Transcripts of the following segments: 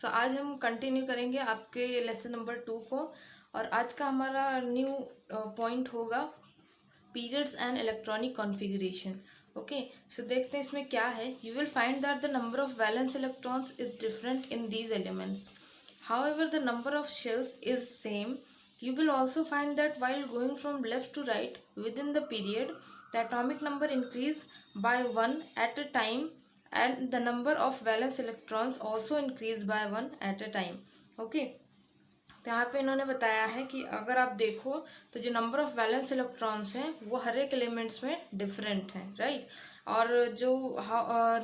सो आज हम कंटिन्यू करेंगे आपके लेसन नंबर 2 को। और आज का हमारा न्यू पॉइंट होगा periods and electronic configuration. Okay, so देखते हैं इसमें क्या है। You will find that the number of valence electrons is different in these elements, however the number of shells is same. You will also find that while going from left to right within the period, the atomic number increase by 1 at a time and the number of valence electrons also increase by 1 at a time. Okay, तो यहाँ पे इन्होंने बताया है कि अगर आप देखो तो जो नंबर ऑफ वैलेंस इलेक्ट्रॉन्स हैं वो हर एक एलिमेंट्स में डिफरेंट हैं, राइट। और जो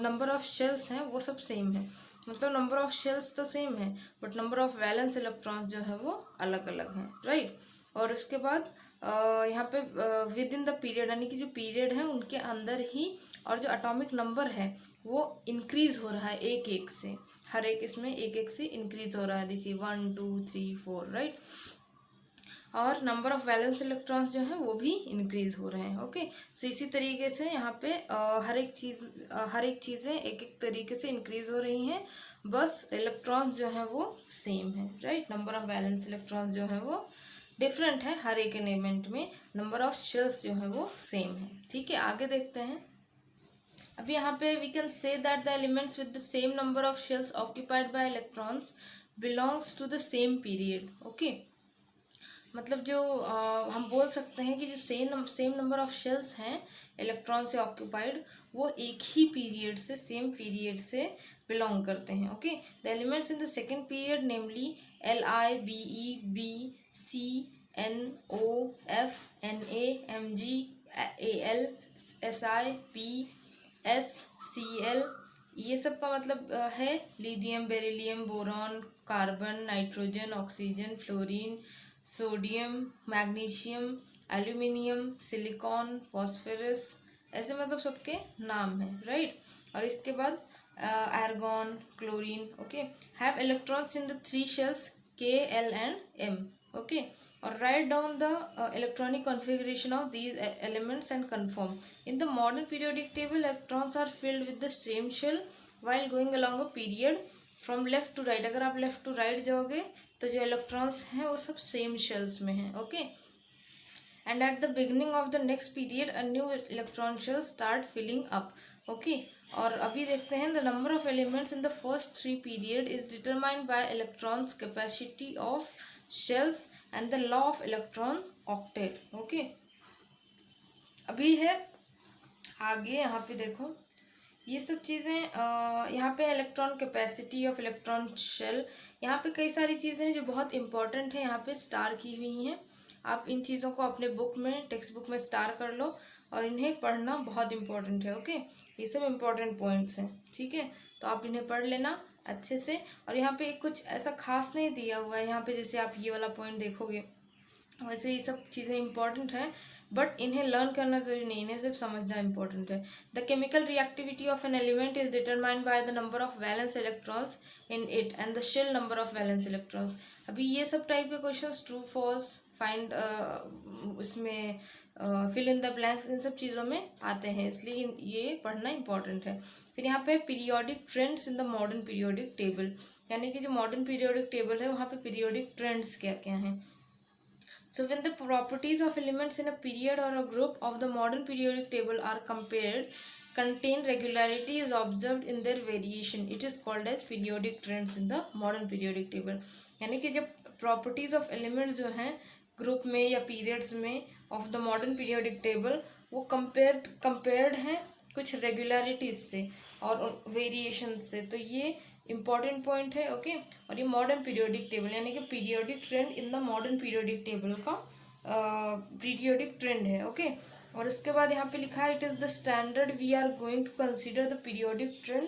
नंबर ऑफ शेल्स हैं वो सब सेम है, मतलब नंबर ऑफ शेल्स तो सेम है but number of valence electrons जो है वो अलग अलग हैं, राइट। और उसके बाद यहाँ पे विद इन द पीरियड यानी कि जो पीरियड है उनके अंदर ही और जो एटॉमिक नंबर है वो इंक्रीज हो रहा है एक एक से, हर एक इसमें एक एक से इंक्रीज हो रहा है। देखिए 1 2 3 4, राइट। और नंबर ऑफ वैलेंस इलेक्ट्रॉन्स जो हैं वो भी इंक्रीज हो रहे हैं। ओके, सो इसी तरीके से यहाँ पे हर एक चीज़ें एक एक तरीके से इंक्रीज हो रही हैं, बस इलेक्ट्रॉन्स जो हैं वो सेम है, right. Number of valence electrons जो हैं वो डिफरेंट है हर एक एलिमेंट में, नंबर ऑफ शेल्स जो है वो सेम है। ठीक है, आगे देखते हैं। अभी यहाँ पे we can say that the elements with the same number of shells occupied by electrons belongs to the same period. Okay, मतलब जो हम बोल सकते हैं कि जो सेम नंबर ऑफ शेल्स हैं इलेक्ट्रॉन से ऑक्यूपाइड वो एक ही पीरियड से, सेम पीरियड से बिलोंग करते हैं। Okay, the elements in the second period namely Li, Be, B, C, N, O, F, Na, Mg, Al, Si, P, S, Cl, ये सब का मतलब है lithium, beryllium, boron, carbon, nitrogen, oxygen, fluorine, sodium, magnesium, aluminium, silicon, phosphorus, ऐसे मतलब सबके नाम हैं, राइट। और इसके बाद argon, chlorine, okay, have electrons in the 3 shells K, L and M. Okay, or write down the electronic configuration of these elements and confirm. In the modern periodic table, electrons are filled with the same shell while going along a period from left to right. अगर आप left to right जाओगे तो जो electrons हैं वो सब same shells में हैं, okay. And at the beginning of the next period, a new electron shell start filling up. Okay, और अभी देखते हैं the number of elements in the first 3 period is determined by electrons capacity of shells and the law of electron octet. Okay, अभी है आगे यहाँ पे देखो ये सब चीज़ें, यहाँ पे electron capacity of electron shell, यहाँ पे कई सारी चीज़ें हैं जो बहुत इंपॉर्टेंट हैं, यहाँ पे स्टार की हुई हैं। आप इन चीज़ों को अपने बुक में, टेक्स्ट बुक में स्टार कर लो और इन्हें पढ़ना बहुत इंपॉर्टेंट है। ओके, ये सब इंपॉर्टेंट पॉइंट्स हैं, ठीक है, तो आप इन्हें पढ़ लेना अच्छे से। और यहाँ पे कुछ ऐसा खास नहीं दिया हुआ है, यहाँ पे जैसे आप ये वाला पॉइंट देखोगे वैसे ये सब चीज़ें इंपॉर्टेंट हैं बट इन्हें लर्न करना जरूरी नहीं, इन्हें सिर्फ समझना इंपॉर्टेंट है। The chemical reactivity of an element is determined by the number of valence electrons in it and the shell number of valence electrons. अभी ये सब टाइप के क्वेश्चंस ट्रू फॉल्स फाइंड उसमें फिल इन द ब्लैंक्स इन सब चीज़ों में आते हैं, इसलिए ये पढ़ना इंपॉर्टेंट है। फिर यहाँ पे periodic trends in the modern periodic table, यानी कि जो मॉडर्न पीरियोडिक टेबल है वहाँ पे पीरियोडिक ट्रेंड्स क्या क्या हैं। So when the properties of elements in a period or a group of the modern periodic table are compared, contain regularity is observed in their variation. It is called as periodic trends in the modern periodic table. यानी कि जब properties of elements जो हैं group में या periods में of the modern periodic table वो compared हैं कुछ रेगुलरिटीज से और वेरिएशन से, तो ये इम्पॉर्टेंट पॉइंट है। ओके, और ये मॉडर्न पीरियोडिक टेबल यानी कि periodic trend in the modern periodic table का पीरियोडिक ट्रेंड है। ओके, और उसके बाद यहाँ पे लिखा है it is the standard we are going to consider the periodic trend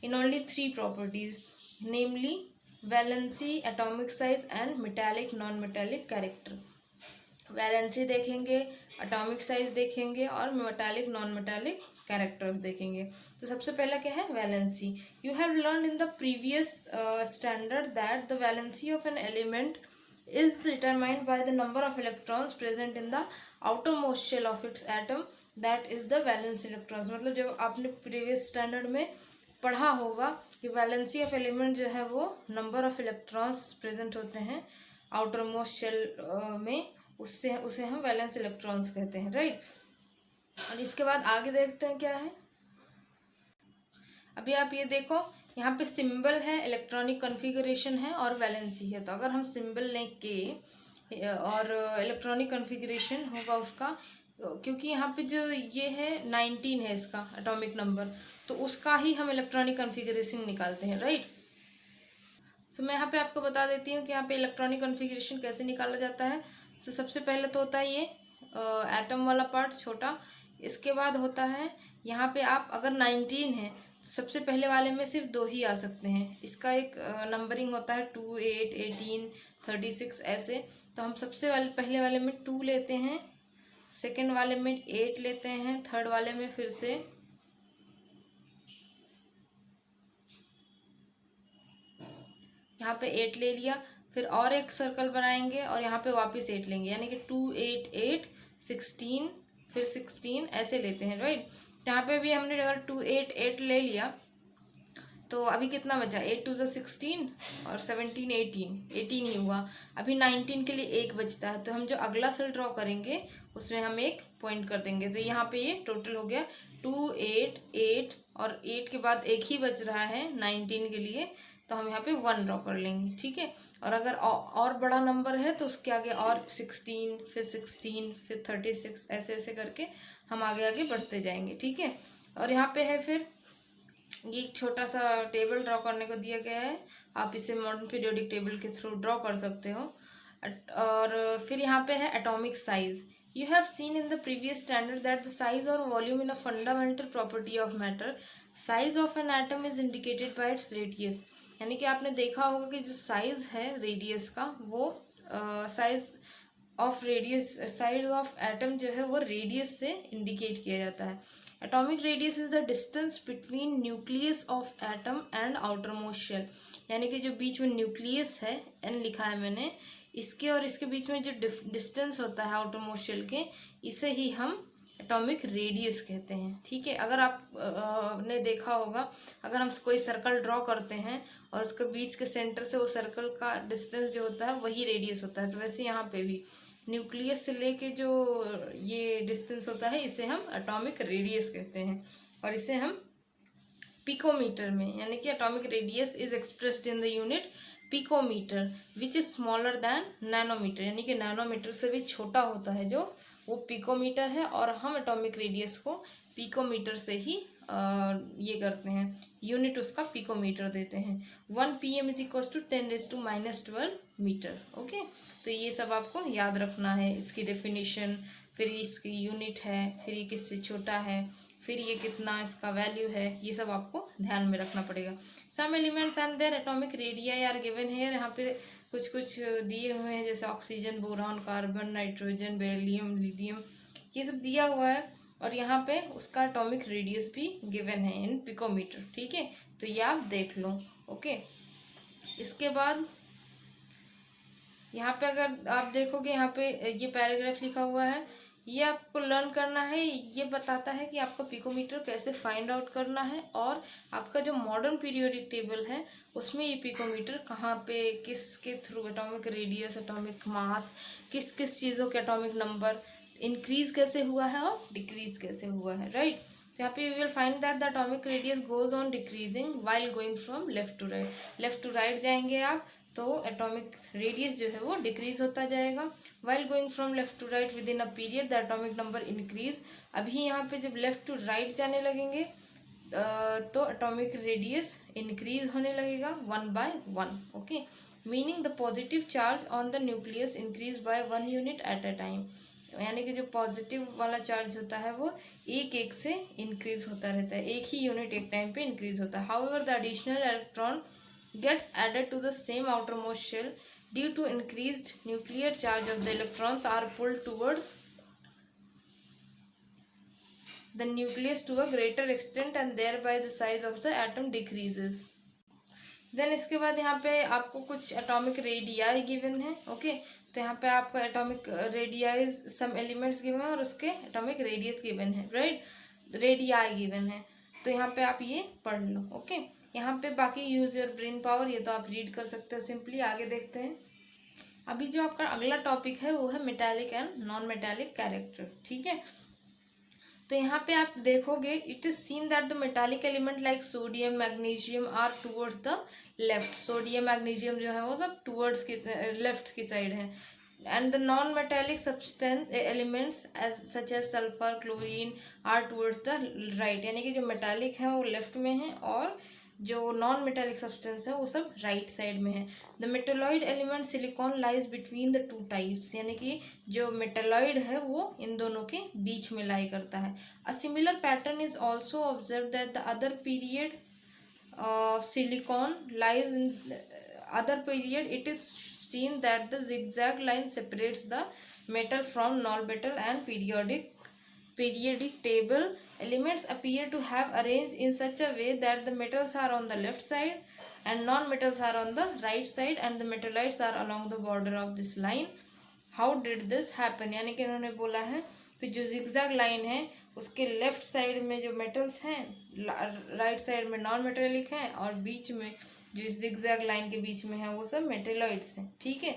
in only 3 properties, namely valency, atomic size and metallic non metallic character. Valency देखेंगे, एटॉमिक साइज देखेंगे और मेटालिक नॉन मेटालिक कैरेक्टर्स देखेंगे। तो सबसे पहला क्या है valency. You have learn in the previous standard that the valency of an element is determined by the number of electrons present in the outermost shell of its atom, that is the valence electrons. मतलब जब आपने previous standard में पढ़ा होगा कि valency of element जो है वो नंबर ऑफ इलेक्ट्रॉन्स प्रेजेंट होते हैं आउटर मोस्ट शेल में, उससे उसे हम वैलेंस इलेक्ट्रॉन्स कहते हैं, राइट। और इसके बाद आगे देखते हैं क्या है। अभी आप ये देखो, यहाँ पे सिंबल है, इलेक्ट्रॉनिक कॉन्फ़िगरेशन है और वैलेंसी है। तो अगर हम सिंबल लें के और इलेक्ट्रॉनिक कॉन्फ़िगरेशन होगा उसका, क्योंकि यहाँ पे जो ये है 19 है इसका एटॉमिक नंबर, तो उसका ही हम इलेक्ट्रॉनिक कॉन्फ़िगरेशन निकालते हैं, राइट। सो मैं यहाँ पे आपको बता देती हूँ कि यहाँ पे इलेक्ट्रॉनिक कॉन्फ़िगरेशन कैसे निकाला जाता है। सो सबसे पहले तो होता है ये एटम वाला पार्ट छोटा, इसके बाद होता है यहाँ पे आप अगर 19 है तो सबसे पहले वाले में सिर्फ 2 ही आ सकते हैं। इसका एक नंबरिंग होता है 2, 8, 18, 36 ऐसे। तो हम सबसे पहले वाले में 2 लेते हैं, सेकेंड वाले में 8 लेते हैं, थर्ड वाले में फिर से यहाँ पे 8 ले लिया, फिर और एक सर्कल बनाएंगे और यहाँ पे वापस 8 लेंगे, यानी कि 2, 8, 8, 16, फिर 16 ऐसे लेते हैं, राइट। यहाँ पे भी हमने अगर 2, 8, 8 ले लिया तो अभी कितना बचा, 8 2 16 और 17 18 ही हुआ। अभी 19 के लिए 1 बचता है, तो हम जो अगला सेल ड्रॉ करेंगे उसमें हम 1 पॉइंट कर देंगे। तो यहाँ पे ये टोटल हो गया 2, 8, 8 और 8 के बाद 1 ही बच रहा है 19 के लिए, तो हम यहाँ पे 1 ड्रॉ कर लेंगे, ठीक है। और अगर और बड़ा नंबर है तो उसके आगे और 16, फिर 16, फिर 36 ऐसे ऐसे करके हम आगे आगे बढ़ते जाएंगे, ठीक है। और यहाँ पे है फिर ये एक छोटा सा टेबल ड्रॉ करने को दिया गया है, आप इसे मॉडर्न पीरियोडिक टेबल के थ्रू ड्रॉ कर सकते हो। और फिर यहाँ पे है atomic size. You have seen in the previous standard that the size or volume in a fundamental property of matter. Size of an atom is indicated by its radius. यानी कि आपने देखा होगा कि जो साइज है रेडियस का वो साइज ऑफ एटम जो है वो रेडियस से इंडिकेट किया जाता है। Atomic radius is the distance between nucleus of atom and outer most shell, यानी कि जो बीच में न्यूक्लियस है, एन लिखा है मैंने, इसके और इसके बीच में जो डिस्टेंस होता है आउटर मोस्ट शेल के, इसे ही हम एटॉमिक रेडियस कहते हैं, ठीक है। अगर आप ने देखा होगा, अगर हम कोई सर्कल ड्रॉ करते हैं और उसके बीच के सेंटर से वो सर्कल का डिस्टेंस जो होता है वही रेडियस होता है, तो वैसे यहाँ पे भी न्यूक्लियस से लेके जो ये डिस्टेंस होता है इसे हम एटॉमिक रेडियस कहते हैं। और इसे हम पिकोमीटर में, यानी कि atomic radius is expressed in the unit picometre which is smaller than nanometre, यानी कि नैनोमीटर से भी छोटा होता है जो वो पिकोमीटर है, और हम एटॉमिक रेडियस को पिकोमीटर से ही ये करते हैं, यूनिट उसका पिकोमीटर देते हैं। 1 pm is equal to 10⁻⁻12 metre, okay. तो ये सब आपको याद रखना है, इसकी डेफिनेशन, फिर इसकी यूनिट है, फिर ये किससे छोटा है, फिर ये कितना इसका वैल्यू है, ये सब आपको ध्यान में रखना पड़ेगा। Some elements and their atomic radii are given here. यहाँ पे कुछ कुछ दिए हुए हैं, जैसे oxygen, boron, carbon, nitrogen, beryllium, lithium, ये सब दिया हुआ है। और यहाँ पे उसका एटॉमिक रेडियस भी गिवन है इन पिकोमीटर, ठीक है। तो ये आप देख लो, ओके। इसके बाद यहाँ पे अगर आप देखोगे, यहाँ पे ये पैराग्राफ लिखा हुआ है, ये आपको लर्न करना है। ये बताता है कि आपको पिकोमीटर कैसे फाइंड आउट करना है, और आपका जो मॉडर्न पीरियोडिक टेबल है उसमें ये पिकोमीटर कहाँ पे, किसके through, atomic radius, atomic mass, किस किस चीज़ों के एटॉमिक नंबर इंक्रीज कैसे हुआ है और डिक्रीज कैसे हुआ है, राइट। तो यहाँ पे you will find that the atomic radius goes on decreasing while going from left to right. Left to right जाएंगे आप तो एटॉमिक रेडियस जो है वो डिक्रीज होता जाएगा। While going from left to right within a period the atomic number increase. अभी यहाँ पे जब लेफ्ट टू राइट जाने लगेंगे तो एटॉमिक रेडियस इंक्रीज होने लगेगा 1 by 1, okay. Meaning the positive charge on the nucleus increase by 1 unit at a time, यानी कि जो पॉजिटिव वाला चार्ज होता है वो एक एक से इंक्रीज होता रहता है, एक ही यूनिट एक टाइम पे इंक्रीज होता है। However the additional electron gets added to the same outermost shell due to increased nuclear charge of the electrons are pulled towards the nucleus to a greater extent and thereby the size of the atom decreases. Then इसके बाद यहाँ पे आपको कुछ atomic radii given है, okay. तो यहाँ पे आपका atomic radii some elements given है और उसके atomic radius given है, right, radii given है। तो यहाँ पे आप ये पढ़ लो। ओके, यहाँ पे बाकी यूज योर ब्रेन पावर ये तो आप रीड कर सकते हो सिंपली। आगे देखते हैं। अभी जो आपका अगला टॉपिक है वो है metallic and non metallic character. ठीक है, तो यहाँ पे आप देखोगे it is seen that the metallic element like sodium magnesium are towards the left. Sodium magnesium जो है वो सब टूवर्ड्स की लेफ्ट की साइड है। And the non metallic substance elements such as sulphur chlorine are towards the right. यानी कि जो मेटालिक है वो लेफ्ट में है और जो नॉन मेटालिक सब्सटेंस है वो सब राइट साइड में है। The metalloid element silicon lies between the two types. यानी कि जो मेटालॉइड है वो इन दोनों के बीच में लाई करता है। A similar pattern is also observe that the other period silicon lies in other period it is seen that the zigzag line separates the metal from non-metal and periodic table elements appear to have arranged in such a way that the metals are on the left side and non-metals are on the right side and the metalloids are along the border of this line. How did this happen? यानी कि उन्होंने बोला है कि जो zigzag line है उसके left side में जो मेटल्स हैं, राइट साइड में नॉन मेटेलिक हैं और बीच में जो इस zigzag लाइन के बीच में है वो सब मेटेलॉइड्स हैं। ठीक है,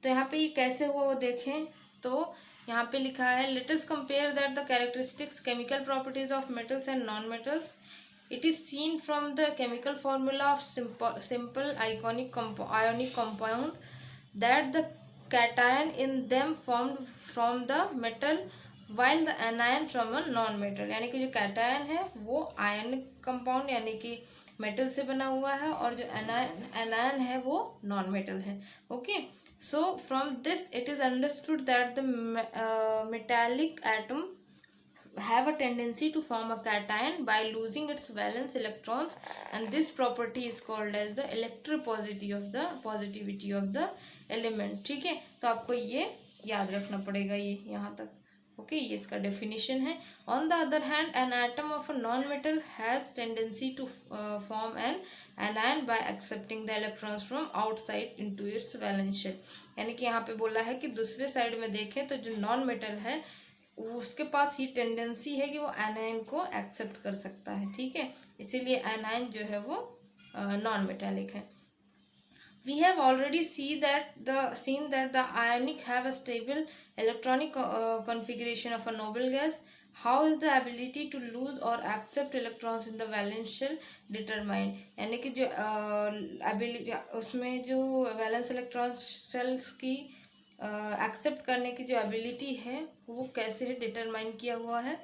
तो यहाँ पे ये कैसे हुआ वो देखें तो यहाँ पे लिखा है let us compare that the characteristics chemical properties of metals and non metals. It is scene from the chemical formula of simple ionic compound that the cation in them formed from the metal while the anion from a non metal। यानी कि जो cation है वो ionic compound यानी कि metal से बना हुआ है और जो anion है वो नॉन मेटल है। Okay, so from this it is understood that the metallic atom have a tendency to form a cation by losing its valence electrons and this property is called as the positivity of the element। ठीक है, तो आपको ये याद रखना पड़ेगा ये यहाँ तक। ओके, ये इसका डेफिनेशन है। On the other hand an atom of a non metal has tendency to form an anion by accepting the electrons from outside into its valence shell। यानी कि यहाँ पे बोला है कि दूसरे साइड में देखें तो जो नॉन मेटल है उसके पास ये टेंडेंसी है कि वो एनायन को एक्सेप्ट कर सकता है। ठीक है, इसीलिए एनायन जो है वो नॉन मेटालिक है। We have already seen that the ionic have a stable electronic configuration of a noble gas. How is the ability to lose or accept electrons in the valence shell determined? यानी कि जो ability उसमें जो valence electron shells की accept करने की जो ability है वो कैसे है डिटरमाइन किया हुआ है।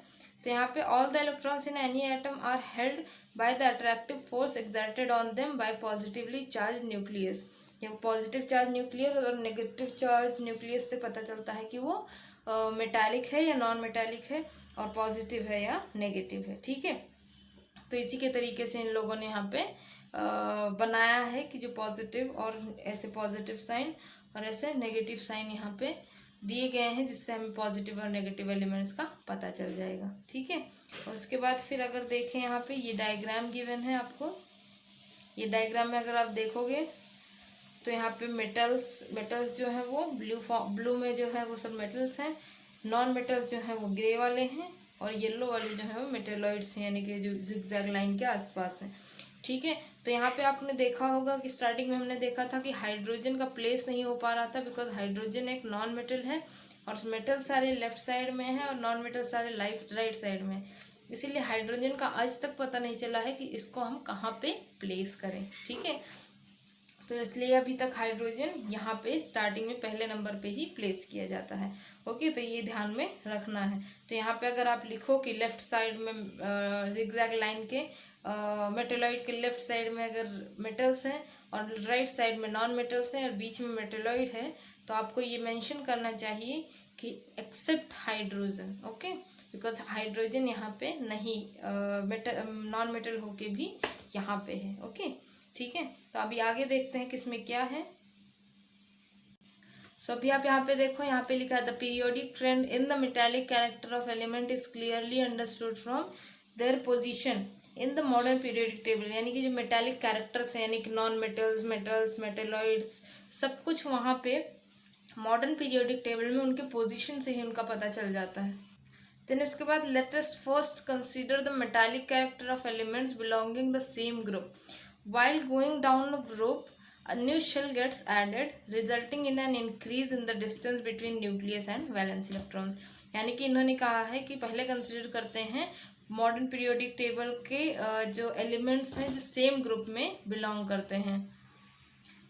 तो यहाँ पे all the electrons in any atom are held by the attractive force exerted on them by positively charge nucleus. ये पॉजिटिव चार्ज न्यूक्लियस और नेगेटिव चार्ज न्यूक्लियस से पता चलता है कि वो मेटालिक है या नॉन मेटालिक है और पॉजिटिव है या नेगेटिव है। ठीक है, तो इसी के तरीके से इन लोगों ने यहाँ पे बनाया है कि जो पॉजिटिव और ऐसे पॉजिटिव साइन और ऐसे नेगेटिव साइन यहाँ पे दिए गए हैं जिससे हमें पॉजिटिव और नेगेटिव एलिमेंट्स का पता चल जाएगा। ठीक है, और उसके बाद फिर अगर देखें यहाँ पे ये डायग्राम गिवन है आपको। ये डायग्राम में अगर आप देखोगे तो यहाँ पे मेटल्स जो हैं वो ब्लू में जो है वो सब मेटल्स हैं, नॉन मेटल्स जो हैं वो ग्रे वाले हैं और येलो वाले जो हैं वो मेटेलॉइड्स हैं यानी कि जो zigzag लाइन के आसपास हैं। ठीक है, तो यहाँ पे आपने देखा होगा कि स्टार्टिंग में हमने देखा था कि हाइड्रोजन का प्लेस नहीं हो पा रहा था बिकॉज हाइड्रोजन एक नॉन मेटल है और मेटल सारे लेफ्ट साइड में है और नॉन मेटल सारे राइट साइड में है। इसीलिए हाइड्रोजन का आज तक पता नहीं चला है कि इसको हम कहाँ पे प्लेस करें। ठीक है, तो इसलिए अभी तक हाइड्रोजन यहाँ पे स्टार्टिंग में पहले नंबर पे ही प्लेस किया जाता है। ओके, तो ये ध्यान में रखना है। तो यहाँ पे अगर आप लिखो कि लेफ्ट साइड में zigzag लाइन के मेटेलॉइड के लेफ्ट साइड में अगर मेटल्स हैं और राइट साइड में नॉन मेटल्स हैं और बीच में मेटेलॉइड है तो आपको ये मेंशन करना चाहिए कि except hydrogen. Okay, because hydrogen यहाँ पे नहीं नॉन मेटल होके भी यहाँ पे है। ओके, ठीक है, तो अभी आगे देखते हैं किसमें क्या है। सो अभी आप यहाँ पे देखो, यहाँ पे लिखा है the periodic trend in the metallic character of element is clearly understood from their position in the modern periodic table. यानी कि जो मेटालिक कैरेक्टर्स हैं यानी कि नॉन मेटल्स मेटेलॉइड्स सब कुछ वहाँ पे मॉडर्न पीरियोडिक टेबल में उनके पोजीशन से ही उनका पता चल जाता है। देन उसके बाद let us first consider the metallic character of elements belonging the same group. While going down a group, a new shell gets added, resulting in an increase in the distance between nucleus and valence electrons. यानी कि इन्होंने कहा है कि पहले consider करते हैं modern periodic table के जो एलिमेंट्स हैं जो सेम ग्रुप में बिलोंग करते हैं.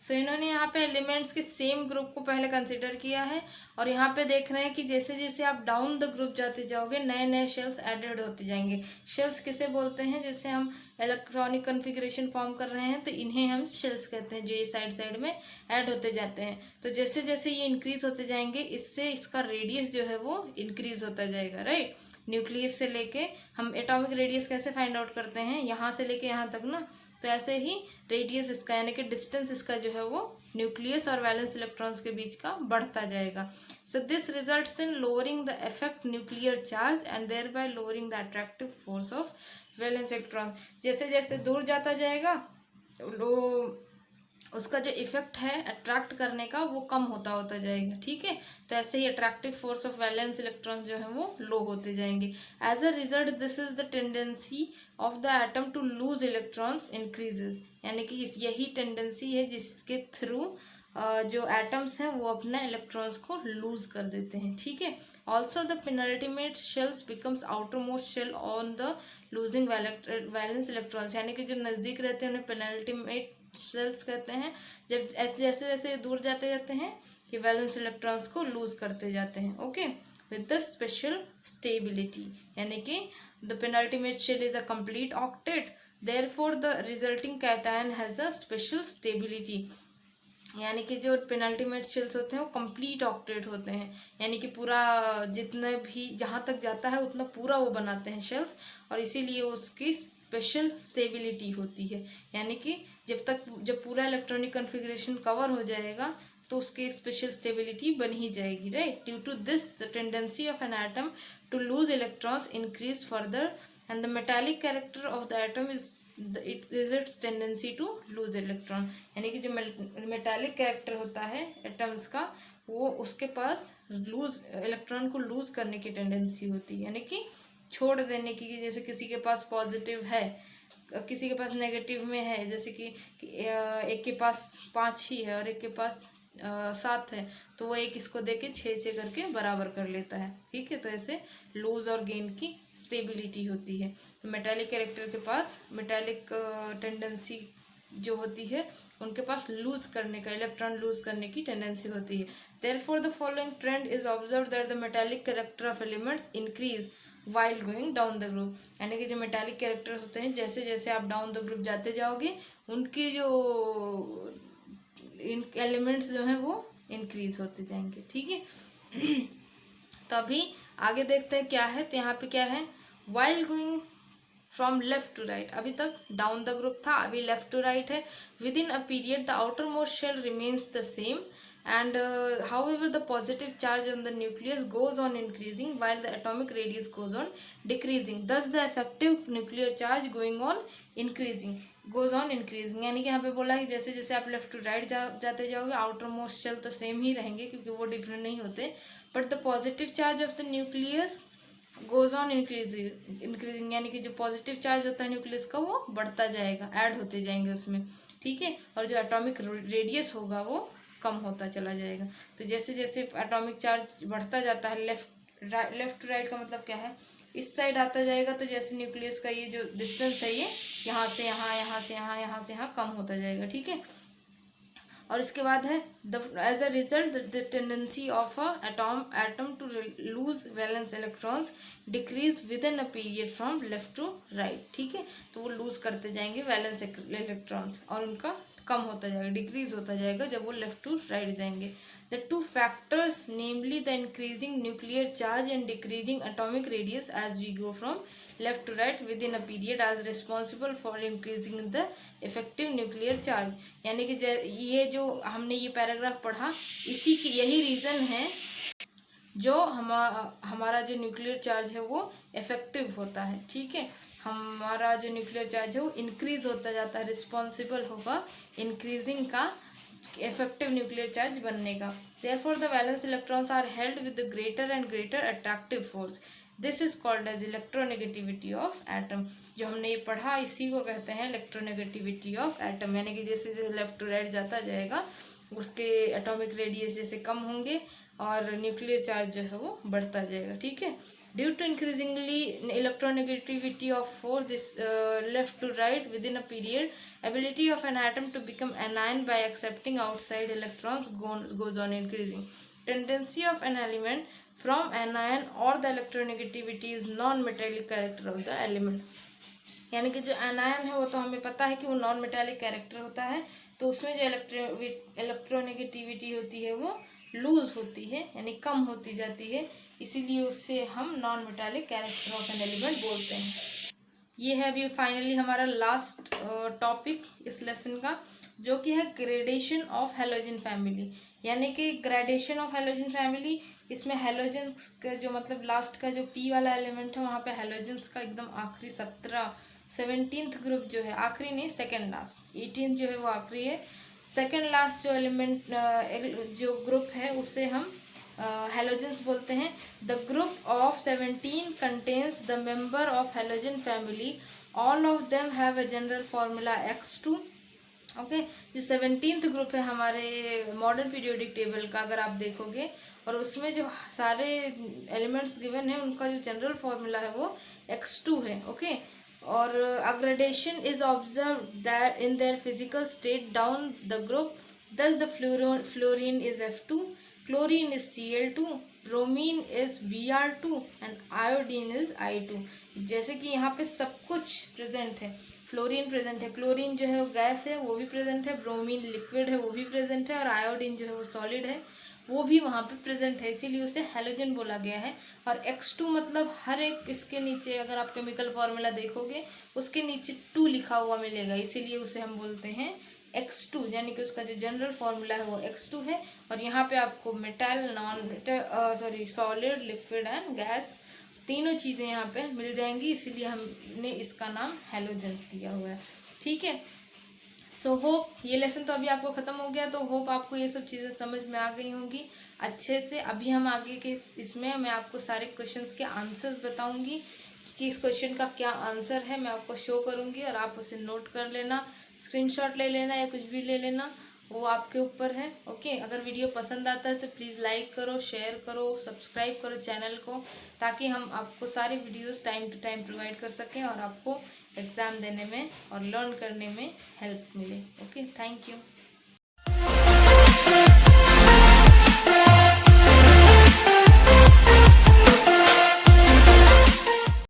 सो इन्होंने यहाँ पे एलिमेंट्स के सेम ग्रुप को पहले कंसिडर किया है और यहाँ पे देख रहे हैं कि जैसे जैसे आप डाउन द ग्रुप जाते जाओगे नए नए शेल्स एडेड होते जाएंगे. शेल्स किसे बोलते हैं? जैसे हम इलेक्ट्रॉनिक कन्फिग्रेशन फॉर्म कर रहे हैं तो इन्हें हम शेल्स कहते हैं, जो ये साइड साइड में ऐड होते जाते हैं. तो जैसे जैसे ये इंक्रीज होते जाएंगे इससे इसका रेडियस जो है वो इंक्रीज होता जाएगा. राइट, न्यूक्लियस से लेके हम एटॉमिक रेडियस कैसे फाइंड आउट करते हैं, यहाँ से लेके यहाँ तक ना, तो ऐसे ही रेडियस इसका यानी कि डिस्टेंस इसका जो है वो न्यूक्लियस और वैलेंस इलेक्ट्रॉन्स के बीच का बढ़ता जाएगा. So this results in lowering the effect nuclear charge and thereby lowering the attractive force of valence electron. जैसे जैसे दूर जाता जाएगा वो उसका जो इफेक्ट है अट्रैक्ट करने का वो कम होता होता जाएगा. ठीक है, तो ऐसे ही attractive force of valence electron जो है वो लो होते जाएंगे. As a result this is the tendency of the atom to lose electrons increases. यानी कि यही टेंडेंसी है जिसके थ्रू जो एटम्स हैं वो अपने इलेक्ट्रॉन्स को लूज कर देते हैं. ठीक है, also the penultimate shells becomes outer most shell on the losing valence electrons. यानी कि जो नज़दीक रहते हैं उन्हें पेनल्टीमेट शेल्स कहते हैं. जब जैसे जैसे दूर जाते जाते हैं ये वैलेंस इलेक्ट्रॉन्स को लूज करते जाते हैं. Okay, with the special stability. यानी कि the penultimate shell is a complete octet, therefore the resulting cation has a special stability. यानी कि जो पेनल्टीमेट शेल्स होते हैं वो कंप्लीट ऑक्टेट होते हैं, यानी कि पूरा जितने भी जहाँ तक जाता है उतना पूरा वो बनाते हैं शेल्स, और इसीलिए उसकी स्पेशल स्टेबिलिटी होती है. यानी कि जब पूरा इलेक्ट्रॉनिक कन्फिग्रेशन कवर हो जाएगा तो उसकी स्पेशल स्टेबिलिटी बन ही जाएगी. Right, due to this the tendency of an atom to lose electrons increase further and the metallic character of the atom is its tendency to lose electron. यानी कि जो मेटालिक कैरेक्टर होता है atoms का वो उसके पास लूज इलेक्ट्रॉन को loose करने की टेंडेंसी होती है, यानी कि छोड़ देने की. जैसे किसी के पास पॉजिटिव है किसी के पास नेगेटिव में है, जैसे कि एक के पास 5 ही है और एक के पास 7 है, तो वो एक इसको देके 6 करके बराबर कर लेता है. ठीक है, तो ऐसे लूज और गेन की स्टेबिलिटी होती है. तो मेटालिक कैरेक्टर के पास मेटालिक टेंडेंसी जो होती है उनके पास लूज करने का इलेक्ट्रॉन लूज करने की टेंडेंसी होती है. Therefore the following trend is observed that the metallic character of elements increase while going down the group. यानी कि जो मेटालिक कैरेक्टर्स होते हैं जैसे जैसे आप डाउन द ग्रुप जाते जाओगे उनकी जो एलिमेंट्स जो हैं वो इंक्रीज होते जाएंगे. ठीक है, तो अभी आगे देखते हैं क्या है. तो यहाँ पे क्या है, while going from left to right. अभी तक डाउन द ग्रुप था, अभी लेफ्ट टू राइट है. Within a period the outer most shell remains the same and however the positive charge on the nucleus goes on increasing while the atomic radius goes on decreasing. Thus the effective nuclear charge goes on increasing. यानी कि यहाँ पे बोला कि जैसे जैसे आप left to right जाते जाओगे आउटर मोस्ट शेल तो सेम ही रहेंगे क्योंकि वो डिफरेंट नहीं होते, but the positive charge of the nucleus goes on increasing. यानी कि जो पॉजिटिव चार्ज होता है न्यूक्लियस का वो बढ़ता जाएगा, ऐड होते जाएंगे उसमें. ठीक है, और जो एटॉमिक रेडियस होगा वो कम होता चला जाएगा. तो जैसे जैसे एटॉमिक चार्ज बढ़ता जाता है लेफ्ट टू राइट का मतलब क्या है, इस साइड आता जाएगा तो जैसे न्यूक्लियस का ये जो डिस्टेंस है ये यहाँ से यहाँ यहाँ से यहाँ यहाँ से यहाँ कम होता जाएगा. ठीक है, और इसके बाद है as a result the tendency of a atom to lose valence electrons decrease within a period from left to right. ठीक है, तो वो लूज करते जाएंगे वैलेंस इलेक्ट्रॉन्स और उनका कम होता जाएगा, डिक्रीज होता जाएगा जब वो लेफ्ट टू राइट जाएंगे. The two factors, namely the increasing nuclear charge and decreasing atomic radius as we go from left to right within a period, are responsible for increasing the effective nuclear charge. यानी कि ये जो हमने ये paragraph पढ़ा इसी की यही रीज़न है जो हमारा जो न्यूक्लियर चार्ज है वो इफेक्टिव होता है. ठीक है, हमारा जो न्यूक्लियर चार्ज है वो इंक्रीज होता जाता है, रिस्पॉन्सिबल होगा इंक्रीजिंग का effective nuclear charge बनने का. Therefore the valence electrons are held with the greater and greater attractive force. This is called as electronegativity of atom. जो हमने ये पढ़ा इसी को कहते हैं इलेक्ट्रोनेगेटिविटी ऑफ एटम, यानी कि जैसे जैसे लेफ्ट टू राइट जाता जाएगा उसके एटॉमिक रेडियस जैसे कम होंगे और न्यूक्लियर चार्ज जो है वो बढ़ता जाएगा। ठीक है, due to increasingly electronegativity of force this left to right within a period, ability of an atom to become anion by accepting outside electrons goes on increasing. Tendency of an element from anion or the electronegativity is non-metallic character of the element. यानी कि जो anion है वो तो हमें पता है कि वो नॉन मेटालिक कैरेक्टर होता है, तो उसमें जो इलेक्ट्रोनेगेटिविटी होती है वो लूज होती है यानी कम होती जाती है, इसीलिए उससे हम non metallic character of an element बोलते हैं। ये है अभी फाइनली हमारा लास्ट टॉपिक इस लेसन का, जो कि है ग्रेडेशन ऑफ हैलोजन फैमिली, यानी कि ग्रेडेशन ऑफ हैलोजन फैमिली। इसमें हैलोजन्स का जो मतलब लास्ट का जो पी वाला एलिमेंट है वहाँ पे हैलोजन्स का एकदम आखिरी 17th ग्रुप जो है, आखिरी नहीं सेकेंड लास्ट, 18th जो है वो आखिरी है, सेकेंड लास्ट जो एलिमेंट जो ग्रुप है उसे हम हैलोजन्स बोलते हैं। The group of 17 contains the member of halogen family, all of them have a general formula X2। Okay, जो 17th ग्रुप है हमारे मॉडर्न पीरियोडिक टेबल का अगर आप देखोगे, और उसमें जो सारे एलिमेंट्स गिवन है उनका जो जनरल फार्मूला है वो X2 है। ओके, और gradation is observe that in their physical state down the group, thus the fluorine is F2, chlorine is Cl2, bromine is Br2 and iodine is I2। जैसे कि यहाँ पे सब कुछ प्रेजेंट है, फ्लोरीन प्रेजेंट है, क्लोरीन जो है वो गैस है वो भी प्रेजेंट है, ब्रोमीन लिक्विड है वो भी प्रेजेंट है, और आयोडीन जो है वो सॉलिड है वो भी वहाँ पे प्रेजेंट है, इसीलिए उसे हैलोजन बोला गया है। और X2 मतलब हर एक इसके नीचे अगर आप केमिकल फार्मूला देखोगे उसके नीचे 2 लिखा हुआ मिलेगा, इसीलिए उसे हम बोलते हैं X2, यानी कि उसका जो जनरल फार्मूला है वो X2 है। और यहाँ पे आपको metal, non metal, solid, liquid and gas तीनों चीज़ें यहाँ पे मिल जाएंगी, इसीलिए हमने इसका नाम हैलोजेंस दिया हुआ है। ठीक है, सो होप ये लेसन तो अभी आपको ख़त्म हो गया, तो होप आपको ये सब चीज़ें समझ में आ गई होंगी अच्छे से। अभी हम आगे के इसमें मैं आपको सारे क्वेश्चंस के आंसर्स बताऊंगी कि इस क्वेश्चन का क्या आंसर है, मैं आपको शो करूंगी और आप उसे नोट कर लेना, स्क्रीनशॉट ले लेना या कुछ भी ले लेना, वो आपके ऊपर है। ओके, अगर वीडियो पसंद आता है तो प्लीज़ लाइक करो, शेयर करो, सब्सक्राइब करो चैनल को, ताकि हम आपको सारी videos time to time provide कर सकें और आपको एग्ज़ाम देने में और लर्न करने में हेल्प मिले। Okay, thank you.